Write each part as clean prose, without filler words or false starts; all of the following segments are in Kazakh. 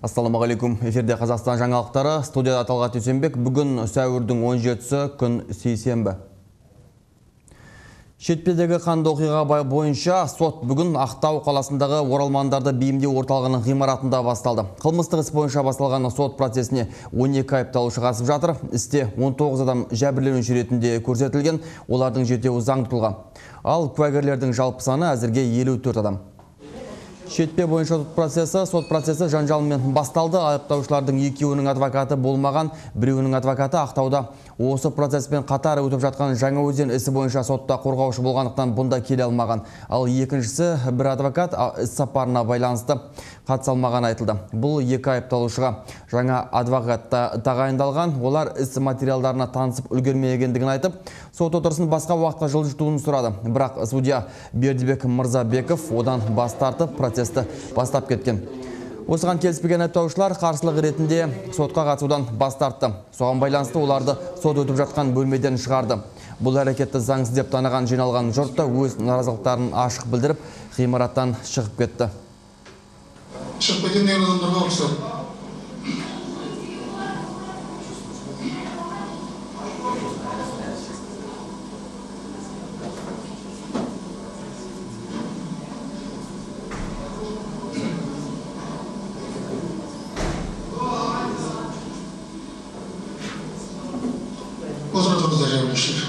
Ассаламағалейкум. Эфирде Қазақстан жаңалықтары. Студияда Талғат Дүйсенбек. Бүгін сәуірдің 17-сі күн сейсенбі. Шетпедегі қанды оқиға бойынша сот бүгін Ақтау қаласындағы оралмандарды бейімдеу орталығының ғимаратында басталды. Қылмыстық іс бойынша басталған сот процесіне 12 айыпталушы қатысып жатыр. Істе 19 адам жәбірленуші ретінде көрсетілген, олардың 7-еуі заңды тұлға. Ал куәгерлердің жалпы саны әзірге 54 адам. Шетпе бойынша сот процесі жанжалмен басталды. Айыптаушылардың екеуінің адвокаты болмаған, біреуінің адвокаты Ақтауда осы процеспен қатар өтіп жатқан Жаңаөзен ісі бойынша сотта қорғаушы болғандықтан бұнда келе алмаған. Ал екіншісі бір адвокат іс сапарына байланысты қатыса алмаған айтылды. Бұл екі айыпталушыға жаңа адвокат тағайындалған. Олар іс материалдарына танысып үлгермегендігін айтып, сот отырысын басқа уақытқа жылжытуын сұрады. Бірақ судья Бердібек Мырзабеков одан бас тартып процесті бастап кеткен. Осыған келіспеген айыптаушылар қарсылық ретінде сотқа қатысудан бас тартты. Соған байланысты оларды сот өтіп жатқан бөлмеден шығарды. Бұл әрекетті заңсыз деп таныған жиналған жұрт та өз наразылықтарын ашық білдіріп, ғимараттан шығып кетті. Шығып кеткен адамдарға ұқсап. Отыратымызда жәбірленушілер.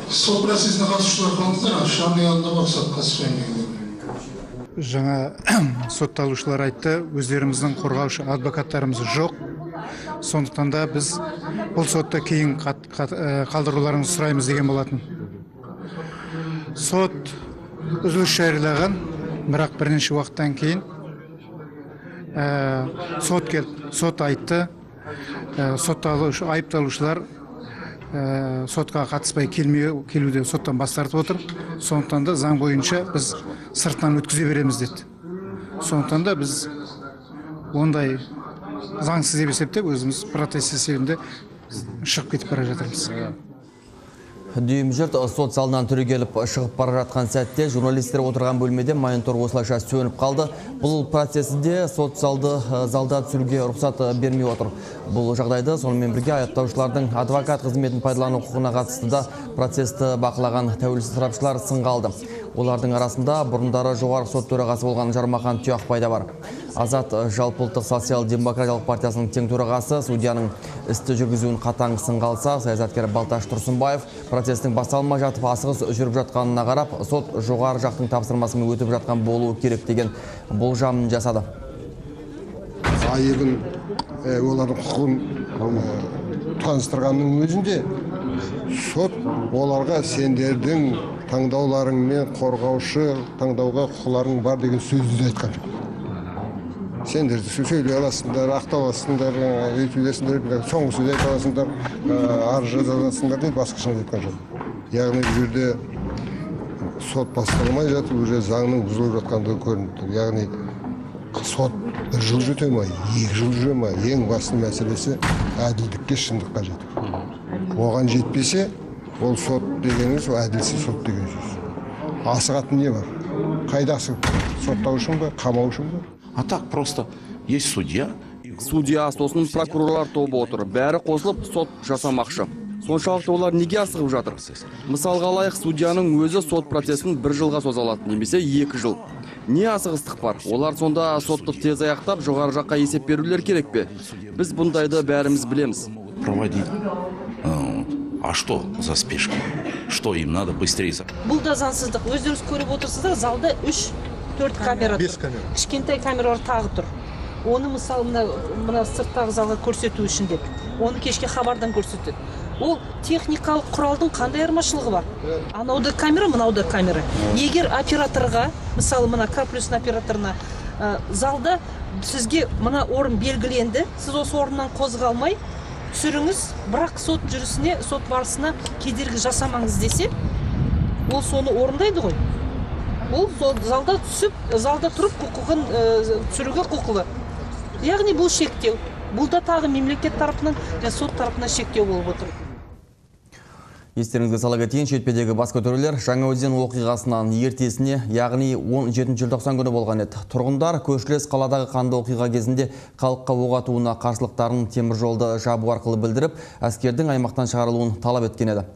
Сот процесіне қатысушылар қалыңыздар, шамның алдында бақсат қатыспайын. Жаңа сотталушылар айтты, өздеріміздің қорғаушы адвокаттарымыз жоқ. Сондықтан да біз бұл сотта кейін қалдыруларыңызды сұраймыз деген болатын. Сот үзіліс жариялаған, бірақ бірнеше уақыттан кейін сот келді, сот айтты, айыпталушылар сотқа қатыспай келуде соттан бас тартып отыр. Сондықтан да заң бойынша біз сыртынан өткізе береміз деді. Сондықтан да біз ондай заңсыз деп есептеп, өзіміз протест есебінде шығып кетіп бара жатырмыз. Дүйім жұрт сот залынан түрегеліп шығып бара жатқан сәтте журналистер отырған бөлмеде монитор осылайша сөніп қалды. Бұл процесінде сот залда түсіруге рұқсат бермей отыр. Бұл жағдайды сонымен бірге айыптаушылардың адвокат қызметін пайдалану құқығына қатысты да процесті бақылаған тәуелсіз сарапшылар сынға алды. Олардың арасында бұрындары жоғарғы сот төрағасы болған Жармахан Тұяқбай да бар. Азат жалпыұлттық социал-демократиялық партиясының тең төрағасы судьяның істі жүргізуін қатаң сынға алса, саясаткер Балташ Тұрсынбаев процестің басталмай жатып асығыс жүріп жатқанына қарап, сот жоғары жақтың тапсырмасымен өтіп жатқан болуы керек деген болжамын жасады. Айыбын олардың құқығын таныстырғанның өзінде сот оларға сендердің таңдауларың мен қорғаушы таңдауға құқыларың бар деген сөзді айтқан жоқ. Сендер сөйлей аласыңдар, ақтау аласыңдар, өйтілесіңдер, соңғы сөз айта аласыңдар, арыз жаза аласыңдар дейді, басқашаны айтқан жоқ. Яғни бұл жерде сот басталмай жатып, уже заңның бұзылып жатқандығы көрініп тұр. Яғни сот бір жыл жүте ма, 2 жыл жүре ма, ең басты мәселесі әділдікке, шындыққа жету. Оған жетпесе, ол сот дегеніңіз, әділсіз сот деген сөз. Асығатын не бар? Қайда асығып? Соттаушың ба, қамаушың ба? А так просто есть судья. Судья, сосын прокурорлар тобы отыр. Бәрі қосылып сот жасамақшы. Соншалықты олар неге асығып жатыр? Мысалға алайық, судьяның өзі сот процесін 1 жылға соза алады, немесе 2 жыл. Не асығыстық бар? Олар сонда сотты тез аяқтап, жоғары жаққа есеп берулер керек пе? Біз бұндайды бәріміз білеміз. Проводить. А что за спешка? Что им надо быстрее? Бұл да заңсыздық. Өздеріңіз көріп отырсыздар, залда 3-4 камера. 5 камера. Кішкентай камералар тағы тұр. Оны мысалы мына сырттағы залға көрсету үшін деп. Оны кешке хабардан көрсетеді. Ол техникалық құралдың қандай айырмашылығы бар? Анауда камера, мынауда камера. Егер операторға, мысалы мына Карплюстың операторына залда сізге мына орын белгіленді, сіз осы орыннан қозғалмай түсіріңіз, бірақ сот жүрісіне, сот барысына кедергі жасамаңыз десе, ол соны орындайды ғой. Ол залда түсіп, залда тұрып құқығын түсіруге құқылы. Яғни бұл шектеу. Бұл да тағы мемлекет тарапынан, сот тарапынан шектеу болып отыр. Естеріңізге сала кетейін, шетпедегі бас көтерулер Жаңаөзен оқиғасынан ертесіне, яғни 17 желтоқсан күні болған еді. Тұрғындар көршілес қаладағы қанды оқиға кезінде халыққа оқ атуына қарсылықтарын темір жолды жабу арқылы білдіріп, әскердің аймақтан шығарылуын талап еткен еді.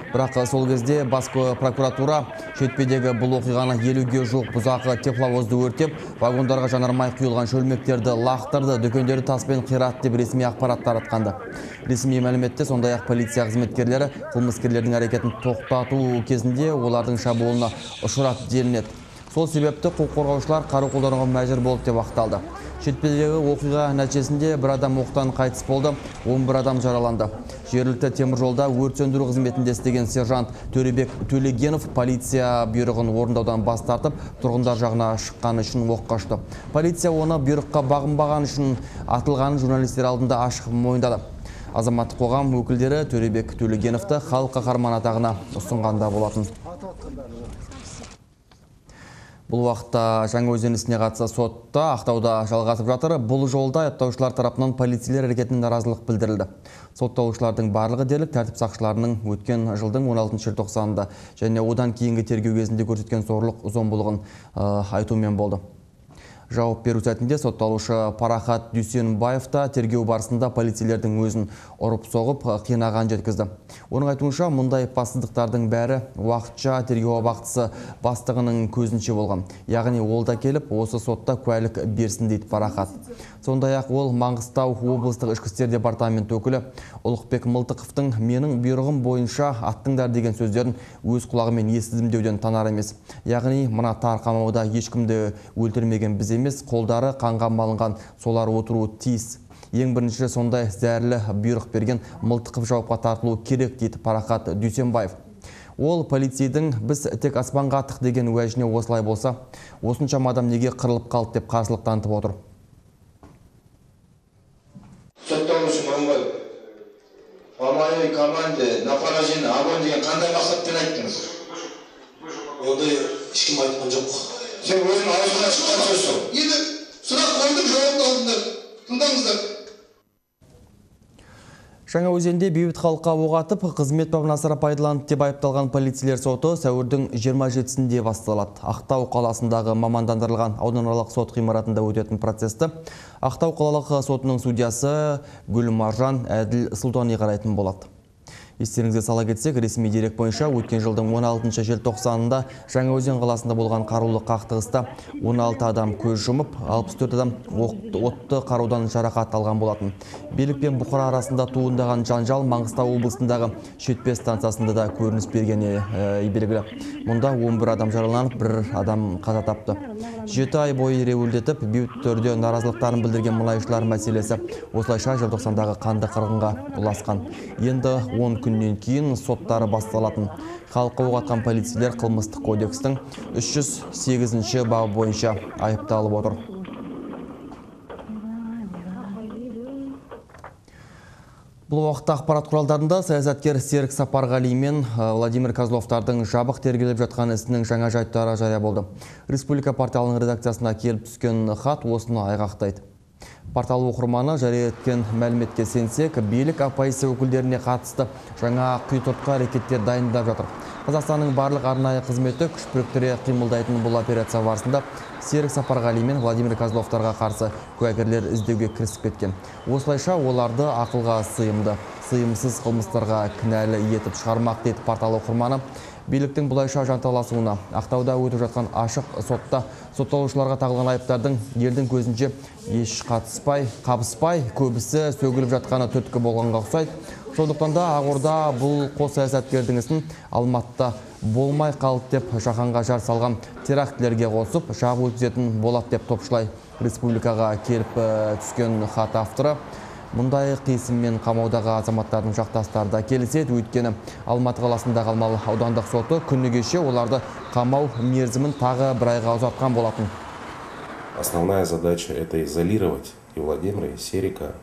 Бірақ сол кезде бас прокуратура шетпедегі бұл оқиғаны 50-ге жуық бұзақы тепловозды өртеп, вагондарға жанармай құйылған шөлмектерді лақтырды, дүкендерді таспен қиратты деп ресми ақпарат таратқанды. Ресми мәліметте сондай-ақ полиция қызметкерлері қылмыскерлердің әрекетін тоқтату кезінде олардың шабуылына ұшырап делінеді. Сол себепті құқық қорғаушылар қару қолдануға мәжбүр болды деп ақталды. Шетпедегі оқиға нәтижесінде бір адам оқтан қайтыс болды, 11 адам жараланды. Жергілікті темір жолда өрт сөндіру қызметінде істеген сержант Төребек Төлегенов полиция бұйрығын орындаудан бас тартып, тұрғындар жағына шыққаны үшін оққа ұшты. Полиция оны бұйрыққа бағынбаған үшін атылғанын журналистер алдында ашық мойындады. Азаматтық қоғам өкілдері Төребек Төлегеновты халық қаһарманы атағына ұсынғанда болатын. Бұл уақытта Жаңаөзен ісіне қатысты сотта Ақтауда жалғасып жатыр. Бұл жолда айыпталушылар тарапынан полицейлер әрекетіне наразылық білдірілді. Сотталушылардың барлығы дерлік тәртіп сақшыларының өткен жылдың 16 желтоқсанында және одан кейінгі тергеу кезінде көрсеткен зорлық зомбылығын айтумен болды. Жауап беру сәтінде сотталушы Парахат Дүйсенбаев та тергеу барысында полицейлердің өзін ұрып соғып қинаған жеткізді. Оның айтуынша, мұндай бассыздықтардың бәрі уақытша тергеу абақтысы бастығының көзінше болған. Яғни ол да келіп, осы сотта куәлік берсін дейді Парахат. Сондай-ақ ол Маңғыстау облыстық ішкі істер департамент өкілі Ұлықбек Мылтықовтың менің бұйрығым бойынша аттыңдар деген сөздерін өз құлағымен естідім деуден танар емес. Яғни мына тар қамауда ешкімді өлтірмеген біз емес, қолдары қанға малынған солар отыруы тиіс. Ең бірінші сондай зәрлі бұйрық берген Мылтықов жауапқа тартылуы керек дейді Парахат Дүйсенбаев. Ол полицейдің біз тек аспанға аттық деген уәжіне осылай болса, осыншама адам неге қырылып қалды деп қарсылық танытып отыр. Сотталушы Мамбаев, по моей команде на поражение огонь деген қандай мақсатпен айттыңыз? Ондай ешкім айтқан жоқ. Сен өзің аузыңнан шыққан сөзсің. Енді сұрақ қойдым, жауапты алдыңдар. Тыңдаңыздар. Жаңаөзенде бейбіт халыққа оқ атып, қызмет бабын асыра пайдаланды деп айыпталған полицейлер соты сәуірдің 27-сінде басталады. Ақтау қаласындағы мамандандырылған ауданаралық сот ғимаратында өтетін процесті Ақтау қалалық сотының судьясы Гүлмаржан Әділ Сұлтани қарайтын болады. Естеріңізге сала кетсек, ресми дерек бойынша өткен жылдың 16 желтоқсанында Жаңаөзен қаласында болған қарулы қақтығыста 16 адам көз жұмып, 64 адам отты қарудан жарақат алған болатын. Билік пен бұқара арасында туындаған жанжал Маңғыстау облысындағы шетпе станциясында да көрініс бергені белгілі. Мұнда 11 адам жараланып, 1 адам қаза тапты. 7 ай бойы ереуілдетіп, бейбіт түрде наразылықтарын білдірген мұнайшылар мәселесі осылайша желтоқсандағы қанды қырғынға ұласқан. Енді 10 күннен кейін соттары басталатын. Халыққа оқ атқан полицейлер қылмыстық кодекстің 308-ші бабы бойынша айыпталып отыр. Бұл уақытта ақпарат құралдарында саясаткер Серік Сапарғали мен Владимир Козловтардың жабық тергеліп жатқан ісінің жаңа жайттары жария болды. Республика порталының редакциясына келіп түскен хат осыны айғақтайды. Портал оқырманы жария еткен мәліметке сенсек, билік оппозиция өкілдеріне қатысты жаңа құйтұртқы әрекеттер дайындап жатыр. Қазақстанның барлық арнайы қызметі күш біріктіре қимылдайтын бұл операция барысында Серік Сапарғали мен Владимир Козловтарға қарсы куәгерлер іздеуге кірісіп кеткен. Осылайша оларды ақылға сыйымсыз қылмыстарға кінәлі етіп шығармақ дейді портал оқырманы. Биліктің бұлайша жанталасуына Ақтауда өтіп жатқан ашық сотта сотталушыларға тағылған айыптардың елдің көзінше еш қабыспай, көбісі сөгіліп жатқаны түрткі болғанға ұқсайды. Сондықтан да Ақорда бұл қос саясаткердің ісін Алматыда болмай қалды деп жаһанға жар салған терактілерге қосып, жабу өткізетін болады деп топшылай республикаға келіп түскен хат авторы. Мұндай қисыммен қамаудағы азаматтардың жақтастары да келіседі, өйткені Алматы қаласындағы Алмалы аудандық соты күні кеше оларды қамау мерзімін тағы бір айға ұзартқан болатын. Основная задача – это изолировать и Владимира, и Серика.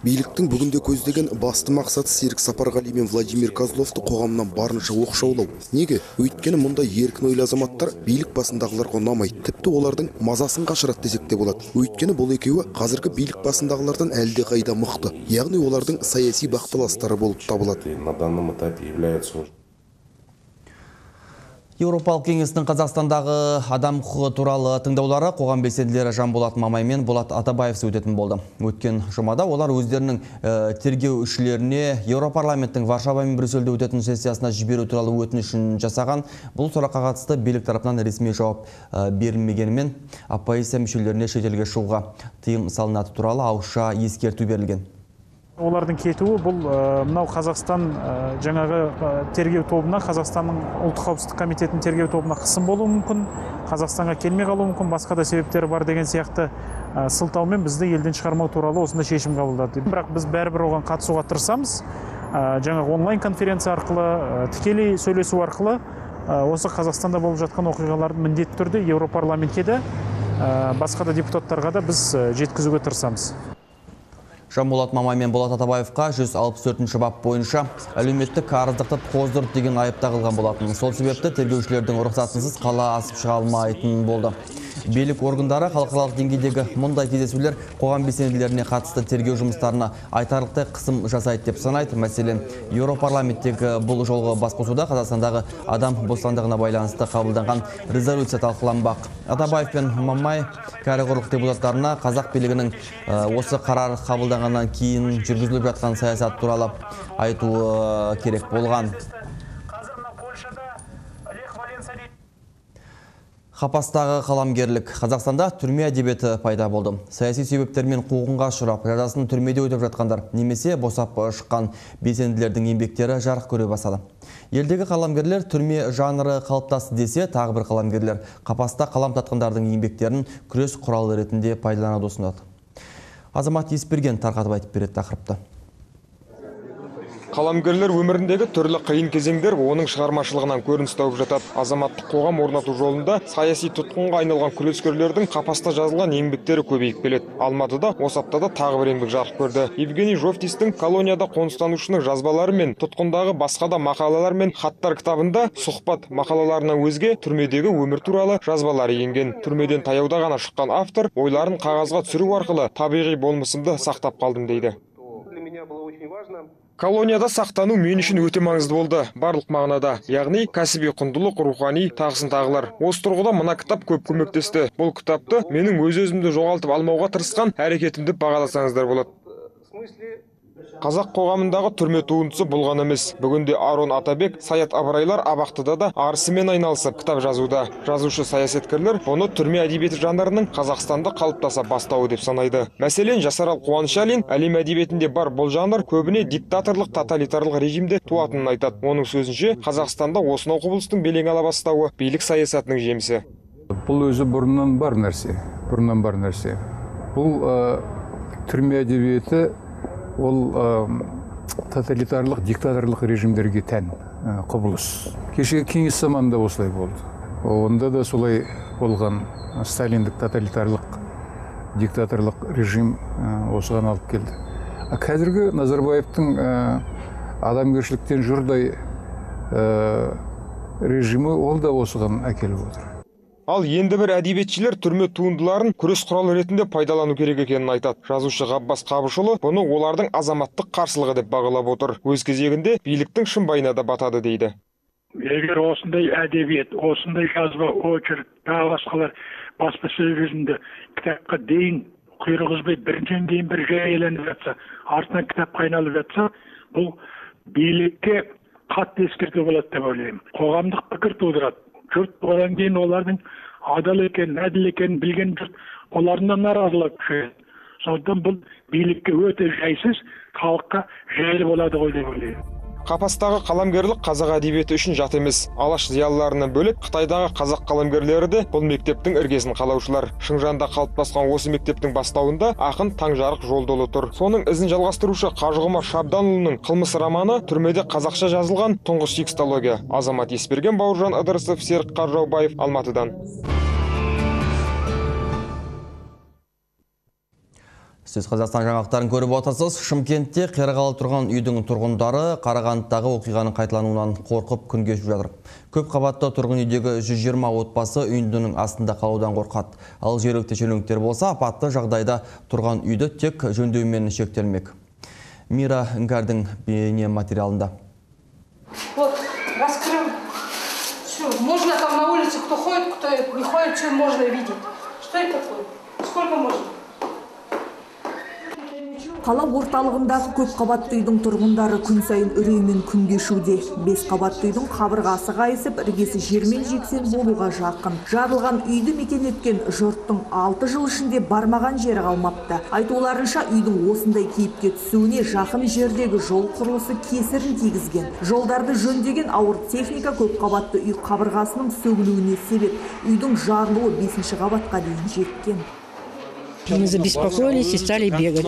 Биліктің бүгінде көздеген басты мақсаты Серік Сапарғали мен Владимир Козловты қоғамнан барынша оқшаулау. Неге? Өйткені мұндай еркін ойлы азаматтар билік басындағыларға ұнамайды. Тіпті олардың мазасын қашырады десек те болады. Өйткені бұл екеуі қазіргі билік басындағылардан әлде қайда мықты. Яғни олардың саяси бақталастары болып табылады. На данном этапе являются Еуропалық кеңестің Қазақстандағы адам құқығы туралы тыңдаулары қоғам белсенділері Жанболат Мамай мен Болат Атабаев өтетін болды. Өткен жұмада олар өздерінің тергеушілеріне Еуропарламенттің Варшава мен Брюссельде өтетін сессиясына жіберу туралы өтінішін жасаған. Бұл сұраққа қатысты билік тарапынан ресми жауап берілмегенімен оппозиция мүшелеріне шетелге шығуға тыйым салынаты туралы ауызша ескерту берілген. Олардың кетуі бұл мынау Қазақстан жаңағы тергеу тобына, Қазақстанның ұлттық қауіпсіздік комитетінің тергеу тобына қысым болуы мүмкін, Қазақстанға келмей қалуы мүмкін, басқа да себептері бар деген сияқты сылтаумен бізді елден шығармау туралы осында шешім қабылдады. Бірақ біз бәрібір оған қатысуға тырысамыз. Жаңағы онлайн конференция арқылы, тікелей сөйлесу арқылы осы Қазақстанда болып жатқан оқиғаларды міндетті түрде Еуропарламентке де, басқа да депутаттарға да біз жеткізуге тырысамыз. Жанболат Мамай мен Болат Атабаевқа 164-ші бап бойынша әлеуметтік қарыздықты қоздырды деген айып тағылған болатын. Сол себепті тергеушілердің рұқсатынсыз қала асып шыға алмайтын болды. Билік органдары халықаралық деңгейдегі мұндай кездесулер қоғам белсенділеріне қатысты тергеу жұмыстарына айтарлықтай қысым жасайды деп санайды. Мәселен, Еуропарламенттегі бұл жолғы басқосуда Қазақстандағы адам бостандығына байланысты қабылданған резолюция талқыланбақ. Атабаев пен Мамай кәрі құрлық депутаттарына қазақ билігінің осы қарар қабылданғаннан кейін жүргізіліп жатқан саясат туралы айтуы керек болған. Қапастағы қаламгерлік. Қазақстанда түрме әдебиеті пайда болды. Саяси себептермен қуғынға ұшырап, жазасын түрмеде өтіп жатқандар, немесе босап шыққан белсенділердің еңбектері жарық көре бастады. Елдегі қаламгерлер түрме жанры қалыптасты десе, тағы бір қаламгерлер қапаста қалам татқандардың еңбектерін күрес құралы ретінде пайдалануды ұсынады. Азамат Есперген тарқатып айтып береді тақырыпты. Қаламгерлер өміріндегі түрлі қиын кезеңдер оның шығармашылығынан көрініс тауып жатады. Азаматтық қоғам орнату жолында саяси тұтқынға айналған күрескерлердің қапаста жазылған еңбектері көбейіп келеді. Алматыда осы аптада тағы бір еңбек жарық көрді. Евгений Жовтистің колонияда қоныстанушының жазбалары мен тұтқындағы басқа да мақалалар мен хаттар кітабында сұхбат мақалаларына өзге түрмедегі өмір туралы жазбалары енген. Түрмеден таяуда ғана шыққан автор ойларын қағазға түсіру арқылы табиғи болмысымды сақтап қалдым дейді. Колонияда сақтану мен үшін өте маңызды болды, барлық мағынада, яғни кәсіби құндылық, рухани, тағысын тағылар. Осы тұрғыда мына кітап көп көмектесті. Бұл кітапты менің өз-өзімді жоғалтып алмауға тырысқан әрекетімді бағаласаңыздар болады. Қазақ қоғамындағы түрме туындысы болған емес. Бүгінде Арон Атабек, Саят Абырайлар абақтыда да арысымен айналысып кітап жазуда. Жазушы саясаткерлер бұны түрме әдебиеті жанрының Қазақстанда қалыптаса бастауы деп санайды. Мәселен, Жасарал Қуанышалин әлем әдебиетінде бар бұл жанр көбіне диктаторлық, тоталитарлық режимде туатынын айтады. Оның сөзінше, Қазақстанда осынау құбылыстың белең ала бастауы билік саясатының жемісі. Бұл өзі бұрыннан бар нәрсе. Бұл түрме әдебиеті ол тоталитарлық, диктаторлық режимдерге тән құбылыс. Кешегі кеңес заманында осылай болды. Онда да солай болған сталиндік тоталитарлық, диктаторлық режим осыған алып келді. Қазіргі Назарбаевтың адамгершіліктен жұрдай режимі ол да осыған әкеліп отыр. Ал енді бір әдебиетшілер түрме туындыларын күрес құралы ретінде пайдалану керек екенін айтады. Жазушы Ғаббас Қабышұлы бұны олардың азаматтық қарсылығы деп бағалап отыр. Өз кезегінде биліктің шымбайына да батады дейді. Егер осындай әдебиет, осындай жазба, очерк, тағы басқалар баспасөз жүзінде кітапқа дейін құйрық үзбей біріншіден кейін бір жайыленіп жатса, артынан кітапқа айналып жатса, бұл билікке қатты ескерту болады деп ойлаймын. Қоғамдық пікір тудырады. Жұрт одан кейін олардың адал екенін, әділ екенін білген жұрт оларынан наразылық күшейеді. Сондықтан бұл билікке өте жайсыз, халыққа жайлы болады ғой деп ойлаймын. Қапастағы қаламгерлік қазақ әдебиеті үшін жат емес. Алаш зиялыларынан бөлек Қытайдағы қазақ қаламгерлері де бұл мектептің іргесін қалаушылар. Шыңжанда қалыптасқан осы мектептің бастауында ақын Таңжарық Жолдолы тұр. Соның ізін жалғастырушы Қажығұмар Шабданұлының Қылмыс романы түрмеде қазақша жазылған тұңғыш текстология. Азамат Есперген, Бауыржан Ыдырысов, Серік Қаржаубаев, Алматыдан. Сіз Қазақстан жаңалықтарын көріп отырсыз. Шымкентте қирағалы тұрған үйдің тұрғындары Қарағандыдағы оқиғаның қайталануынан қорқып күн кешіп жатыр. Көп қабатты тұрғын үйдегі 120 отбасы үйіндінің астында қалудан қорқады. Ал жергілікті шенеуніктер болса, апатты жағдайда тұрған үйді тек жөндеумен шектелмек. Мира Іңкәрдің бейне материалында. Вот, раскрыл. Все, Можно там на улице, кто ходит, кто не ходит, что можно видеть. Что это такое? Сколько можно? Қала орталығындағы көп қабатты үйдің тұрғындары күн сайын үреймен күн кешуде. 5 қабатты үйдің қабырғасы қайысып, іргесі жермен жексен болуға жақын. Жарылған үйді мекен еткен жұрттың 6 жыл ішінде бармаған жері қалмапты. Айтуларынша үйдің осындай кейіпке түсуіне жақын жердегі жол құрылысы кесірін тигізген. Жолдарды жөндеген ауыр техника көп қабатты үй қабырғасының сөгілуіне себеп. Үйдің жарылуы 5-ші қабатқа дейін жеткен. Мы забеспокоились и стали бегать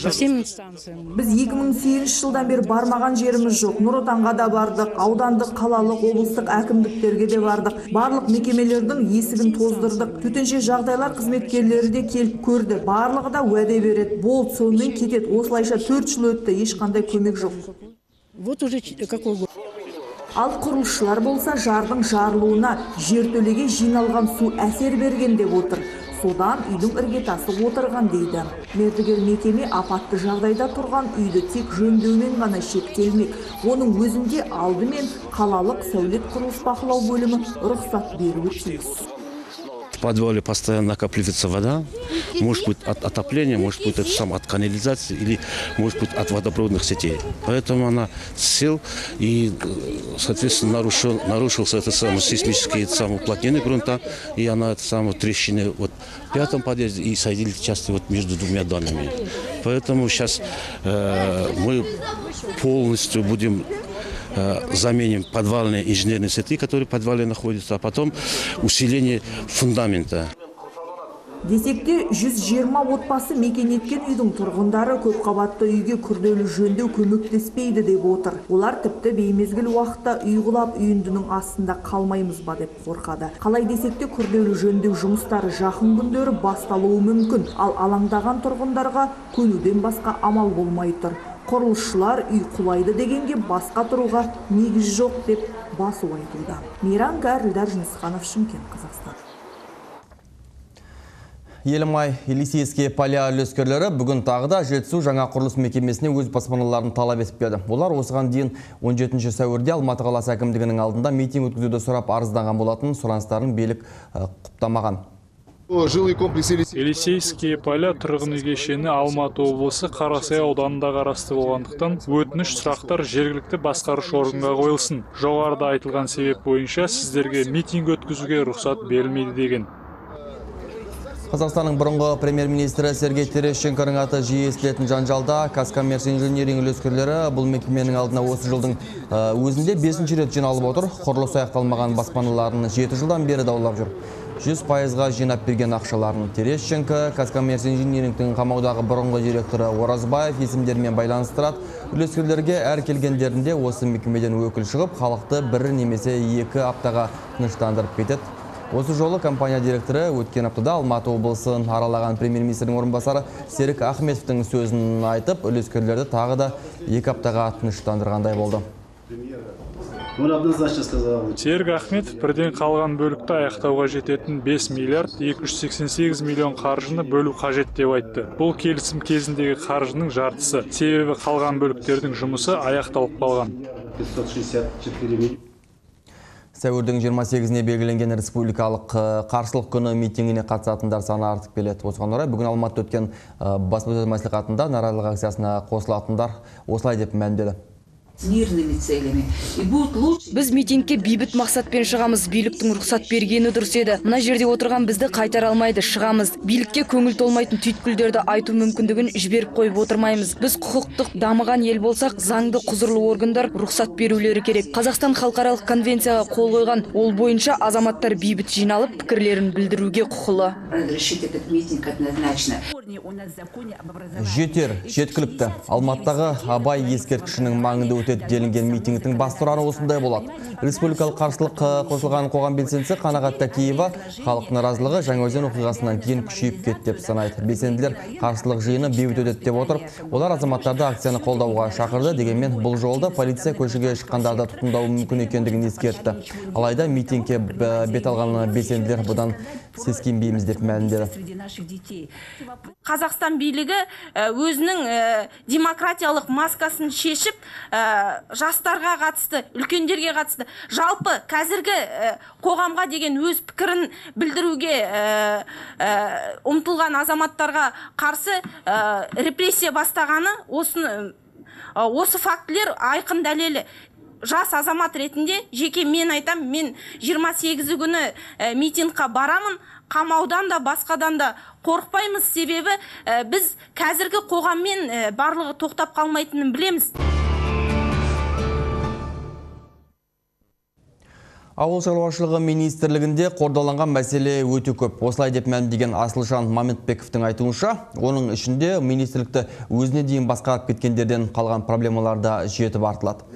по всем инстанциям. Біз 2008 жылдан бері бармаған жеріміз жоқ. Нұр Отанға да бардық, аудандық, қалалық, облыстық әкімдіктерге де бардық. Барлық мекемелердің есігін тоздырдық. Төтенше жағдайлар қызметкерлері де келіп көрді. Барлығы да уәде береді. Болды, сонымен кетеді. Осылайша 4 жыл өтті, ешқандай көмек жоқ. Вот уже какой год. Ал құрылысшылар болса жардың жарылуына жертөлеге жиналған су әсер берген деп отыр. Содан үйдің іргетасы отырған дейді. Мердігер мекеме апатты жағдайда тұрған үйді тек жөндеумен ғана шектелмек. Оның өзінде алдымен қалалық сәулет құрылыс бақылау бөлімі рұқсат беруі тиіс. В подвале постоянно накапливается вода, может быть от отопления, может быть от канализации или может быть от водопроводных сетей. Поэтому она сел и, соответственно, нарушился это самое сейсмическое уплотнение грунта, и она трещины в 5-м подъезде и соединили части между двумя домами. Поэтому сейчас мы полностью будем заменим подвальные инженерные сети, которые в подвале находятся, а потом усиление фундамента. Десекте 120 отбасы мекен еткен үйдің тұрғындары көп қабатты үйге күрделі жөндеу көмектеспейді деп отыр. Олар тіпті беймезгіл уақытта үй құлап үйіндінің астында қалмаймыз ба деп қорқады. Қалай десекте күрделі жөндеу жұмыстары жақын күндері басталуы мүмкін, ал алаңдаған тұрғындарға көнуден басқа амал болмай тұр. Құрылысшылар үй құлайды дегенге басқа тұруға негіз жоқ деп басу айтуда. Мейрам Гәрілдар Жүнісханов, Шымкент, Қазақстан. Елімай Елисейский поля үлескерлері бүгін тағы да Жетісу жаңа құрылыс мекемесіне өз баспаналарын талап етіп келді. Олар осыған дейін 17 сәуірде Алматы қаласы әкімдігінің алдында митинг өткізуді сұрап арызданған болатын, сұраныстарын билік құптамаған. Елисейские поля тұрғын үй кешені Алматы облысы Қарасай ауданында қарасты болғандықтан өтініш сұрақтар жергілікті басқарушы органға қойылсын. Жоғарыда айтылған себеп бойынша сіздерге митинг өткізуге рұқсат берілмейді деген. Қазақстанның бұрынғы премьер-министрі Сергей Терещенконың аты жиі естілетін жанжалда Казкоммерц инжиниринг үлескерлері бұл мекеменің алдына осы жылдың өзінде 5-ші рет жиналып отыр. Құрылысы аяқталмаған баспаналарын 7 жылдан бері даулап жүр. 100%-ға жинап берген ақшаларын Терещенко Казкоммерц инжинирингтің қамаудағы бұрынғы директоры Оразбаев есімдермен байланыстырады. Үлескерлерге әр келгендерінде осы мекемеден өкіл шығып, халықты 1 немесе 2 аптаға тыныштандырып кетеді. Осы жолы компания директоры өткен аптада Алматы облысын аралаған премьер-министрдің орынбасары Серік Ахметовтың сөзін айтып, үлескерлерді тағы да 2 аптаға тыныштандырғандай болды. Серік Ахметов бірден қалған бөлікті аяқтауға жететін 5 миллиард 288 миллион қаржыны бөлу қажет деп айтты. Бұл келісім кезіндегі қаржының жартысы. Себебі қалған бөліктердің жұмысы аяқталып қалған. Сәуірдің 28-іне белгіленген республикалық қарсылық күні митингіне қатысатындар саны артып келеді. Осыған орай бүгін Алматыда өткен баспасөз мәслихатында наразылық акциясына қосылатындар осылай деп мәлімдеді. Біз митингке бейбіт мақсатпен шығамыз. Биліктің рұқсат бергені дұрыс еді. Мына жерде отырған бізді қайтара алмайды, шығамыз. Билікке көңіл толмайтын түйткілдерді айту мүмкіндігін жіберіп қойып отырмаймыз. Біз құқықтық дамыған ел болсақ, заңды құзырлы органдар рұқсат берулері керек. Қазақстан халықаралық конвенцияға қол қойған, ол бойынша азаматтар бейбіт жиналып пікірлерін білдіруге құқылы. Жетер, жеткілікті. Алматыдағы Абай ескерткішінің маңында делінген митингтің басты ұраны осындай болады. Республикалық қарсылық қосылған қоғам белсендісі Қанағат Такеева халық наразылығы Жаңаөзен оқиғасынан кейін күшейіп кетті деп санайды. Белсенділер қарсылық жиыны бейбіт өтеді деп отыр. Олар азаматтарды акцияны қолдауға шақырды, дегенмен бұл жолда полиция көшеге шыққандарды тұтқындауы мүмкін екендігін ескертті. Алайда митингке бет алған белсенділер бұдан сескенбейміз деп мәлімдеді. Қазақстан билігі өзінің демократиялық маскасын шешіп, жастарға қатысты, үлкендерге қатысты, жалпы қазіргі қоғамға деген өз пікірін білдіруге ұмтылған азаматтарға қарсы репрессия бастағаны осы фактілер айқын дәлелі. Жас азамат ретінде жеке мен айтам, мен 28 күні митингқа барамын, қамаудан да басқадан да қорықпаймыз, себебі біз қазіргі қоғаммен барлығы тоқтап қалмайтынын білеміз. Ауыл шаруашылығы министрлігінде қордаланған мәселе өте көп. Осылай деп мәлімдеген Асылжан Мамытбековтің айтуынша, оның ішінде министрлікті өзіне дейін басқарып кеткендерден қалған проблемаларда жетіп артылады.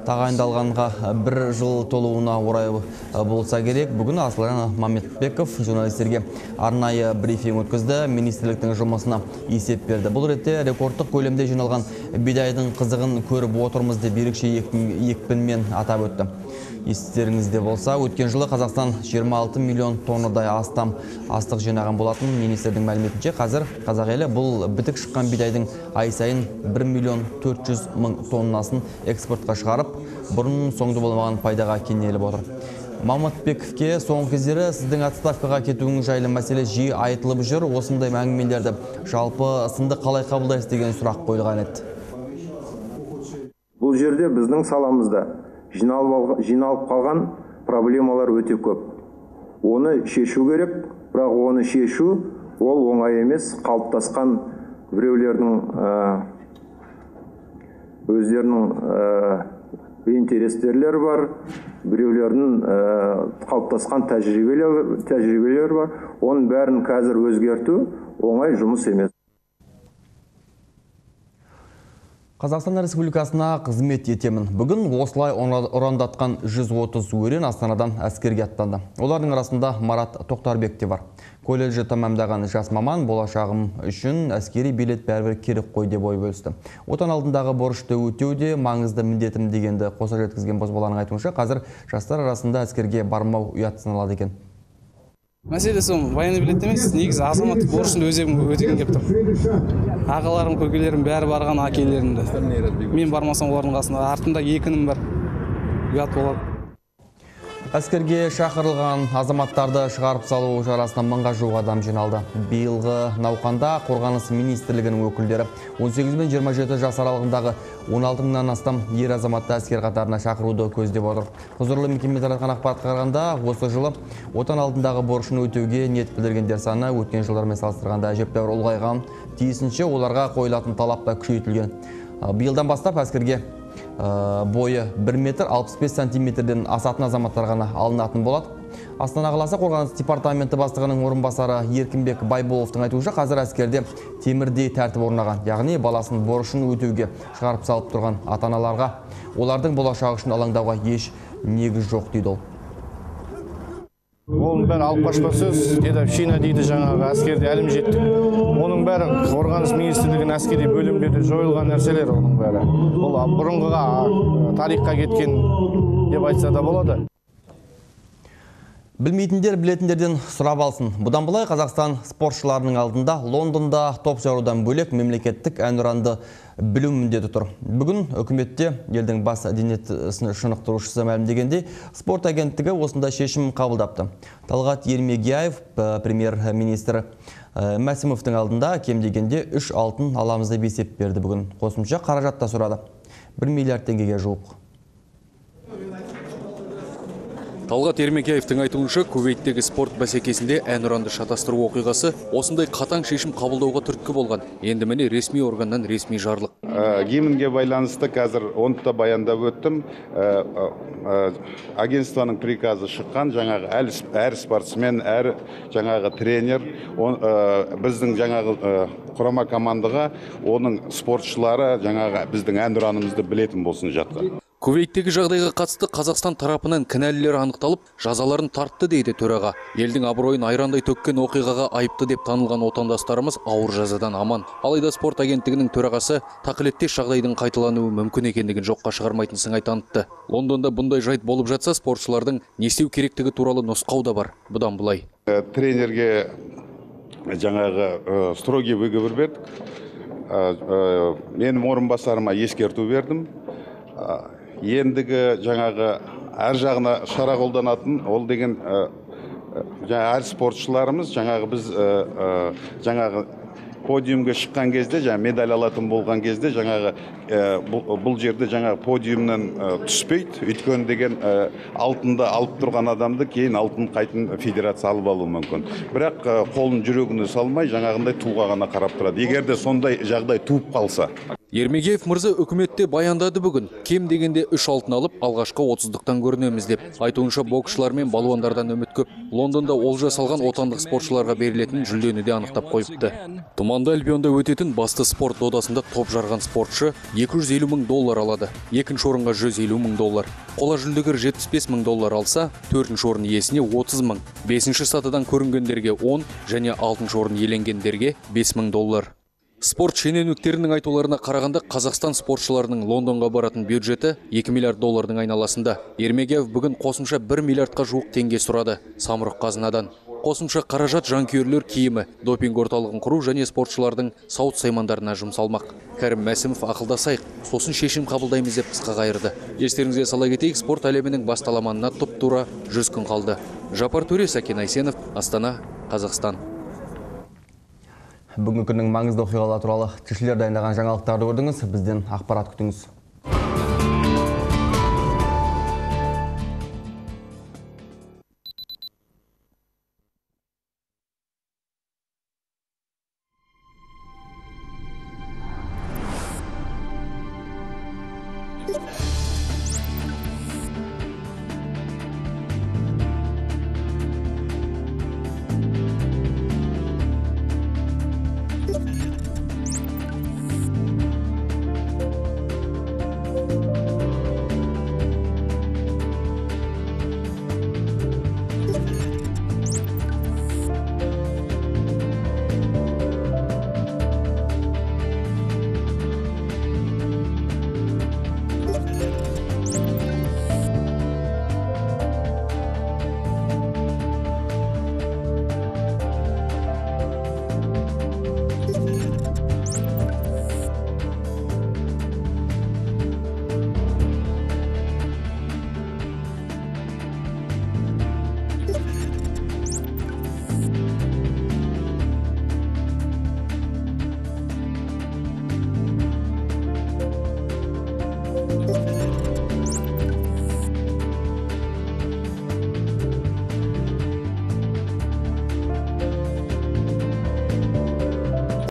Тағайындалғанға 1 жыл толуына орай болса керек, бүгін Асылжан Мамытбеков журналистерге арнайы брифинг өткізді, министрліктің жұмысына есеп берді. Бұл ретте рекордтық көлемде жиналған бидайдың қызығын көріп отырмыз деп ерекше екпінмен атап өтті. Естеріңізде болса, өткен жылы Қазақстан 26 миллион тоннадай астам астық жинаған болатын. Министрдің мәліметінше, қазір қазақ елі бұл бітік шыққан бидайдың ай сайын 1 миллион 400 мың тоннасын экспортқа шығарып, бұрын соңды болмаған пайдаға кенеліп отыр. Мамытбековке соңғы кездері сіздің отставкаға кетуіңіз жайлы мәселе жиі айтылып жүр. Осындай әңгімелерді жалпы сынды қалай қабылдайсыз деген сұрақ қойылған еді. Бұл жерде біздің саламызда жиналып қалған проблемалар өте көп. Оны шешу керек, бірақ оны шешу ол оңай емес. Қалыптасқан біреулердің өздерінің интерестерлері бар, біреулердің қалыптасқан тәжірибелер бар. Оның бәрін қазір өзгерту оңай жұмыс емес. Қазақстан Республикасына қызмет етемін. Бүгін осылай ұрандатқан 130 өрен Астанадан әскерге аттанды. Олардың арасында Марат Тоқтарбек те бар. Колледжі тамамдаған жас маман болашағым үшін әскери билет бәрібір керек қой деп ой бөлісті. Отан алдындағы борышты өтеуде маңызды міндетім дегенді қоса жеткізген бозбаланың айтуынша, қазір жастар арасында әскерге бармау ұят саналады екен. Мәселе сол военный билет емес, негізі азаматтық борышын өтеген кеп тұр. Ағаларым, көкелерім бәрі барған, әкелерімді. Мен бармасам олардың қасында, артында екінім бар. Ұят болады. Әскерге шақырылған азаматтарды шығарып салу шарасына 1000-ға жуық адам жиналды. Биылғы науқанда қорғаныс министрлігінің өкілдері 18 мен 27 жас аралығындағы 16 мыңнан астам ер азаматты әскер қатарына шақыруды көздеп отыр. Құзырлы мекеме таратқан ақпаратқа қарағанда, осы жылы отан алдындағы борышын өтеуге ниет білдіргендер саны өткен жылдармен салыстырғанда әжептәуір ұлғайған. Тиісінше оларға қойылатын талап та күшейтілген. Биылдан бастап әскерге бойы 1 метр 65 сантиметрден асатын азаматтар ғана алынатын болады. Астана қаласы қорғаныс департаменті бастығының орынбасары Еркінбек Байболовтың айтуынша, қазір әскерде темірдей тәртіп орнаған, яғни баласын борышын өтеуге шығарып салып тұрған ата-аналарға олардың болашағы үшін алаңдауға еш негіз жоқ дейді ол. Оның бәрі алып қашпа сөз, дедовщина дейді жаңағы әскерде әлім жеттік. Оның бәрі қорғаныс министрлігінің әскери бөлімдерде жойылған нәрселер оның бәрі. Ол бұрынғыға тарихқа кеткен деп айтса да болады. Білмейтіндер білетіндерден сұрап алсын. Бұдан былай Қазақстан спортшыларының алдында Лондонда топ жарудан бөлек мемлекеттік әнұранды білу міндеті тұр. Бүгін үкіметте елдің бас дене шынықтырушысы мәлімдегендей, спорт агенттігі осында шешім қабылдапты. Талғат Ермегияев, премьер-министр Мәсімовтың алдында кем дегенде 3 алтын аламызды есеп берді бүгін. Қосымша қаражатта сұрады. 1 миллиард теңгеге жуық. Талғат Ермегияевтің айтуынша, Кувейттегі спорт бәсекесінде әнұранды шатастыру оқиғасы осындай қатаң шешім қабылдауға түрткі болған. Енді міне ресми органнан ресми жарлық. Гимнге байланысты қазір онда баяндап өттім. Агентствоның приказы шыққан, жаңағы әр спортсмен, әр жаңағы тренер, біздің жаңағы құрама командаға оның спортшылары жаңағы біздің әнұранымызды білетін болсын жатқа. Кувейттегі жағдайға қатысты Қазақстан тарапынан кінәлілер анықталып, жазаларын тартты дейді төраға. Елдің абыройын айрандай төккен оқиғаға айыпты деп танылған отандастарымыз ауыр жазадан аман. Алайда спорт агенттігінің төрағасы тақылеттес жағдайдың қайталануы мүмкін екендігін жоққа шығармайтын сыңай танытты. Лондонда бұндай жайт болып жатса, спортшылардың не істеу керектігі туралы нұсқау да бар. Бұдан былай. Тренерге жаңағы строгий выговор бердік. Менің орынбасарыма ескерту бердім. Ендігі жаңағы әр жағына шара қолданатын, ол деген әр спортшыларымыз жаңағы біз жаңағы подиумға шыққан кезде, медаль алатын болған кезде, жаңағы бұл жерде жаңағы подиумнан түспейді. Өйткені деген алтынды алып тұрған адамды кейін алтын қайтын федерация алып алуы мүмкін. Бірақ қолын жүрегіне салмай, жаңағындай туға ғана қарап тұрады. Егер де сондай жағдай туып қалса. Ермегиев мырза үкіметте баяндады бүгін. Кем дегенде 3 алтын алып, алғашқы 30-дықтан көрінеміз деп. Айтуынша боксшылар мен балуандардан үміт көп. Лондонда олжа салған отандық спортшыларға берілетін жүлдені де анықтап қойыпты. Тұманды альбионда өтетін басты спорт додасында топ жарған спортшы $250 мың алады. Екінші орынға $150 мың. Қола жүлдегер $75 мың алса, төртінші орын иесіне $30 мың. Бесінші сатыдан көрінгендерге 10 және алтыншы орын иеленгендерге $5 мың. Спорт шенеуніктерінің айтуларына қарағанда Қазақстан спортшыларының Лондонға баратын бюджеті $2 миллиард айналасында. Ермегиев бүгін қосымша $1 миллиардқа жуық теңге сұрады самұрық қазынадан. Қосымша қаражат жанкүйерлер киімі, допинг орталығын құру және спортшылардың сауыт саймандарына жұмсалмақ. Кәрім Мәсімов ақылдасайық, сосын шешім қабылдаймыз деп қысқа қайырды. Естеріңізге сала кетейік, спорт әлемінің басталаманына тұп-тура 100 күн қалды. Жапар Төре, Сәкен Айсенов, Астана, Қазақстан. Бүгінгі күннің маңызды оқиғалары туралы тілшілер дайындаған жаңалықтарды көрдіңіз. Бізден ақпарат күтіңіз.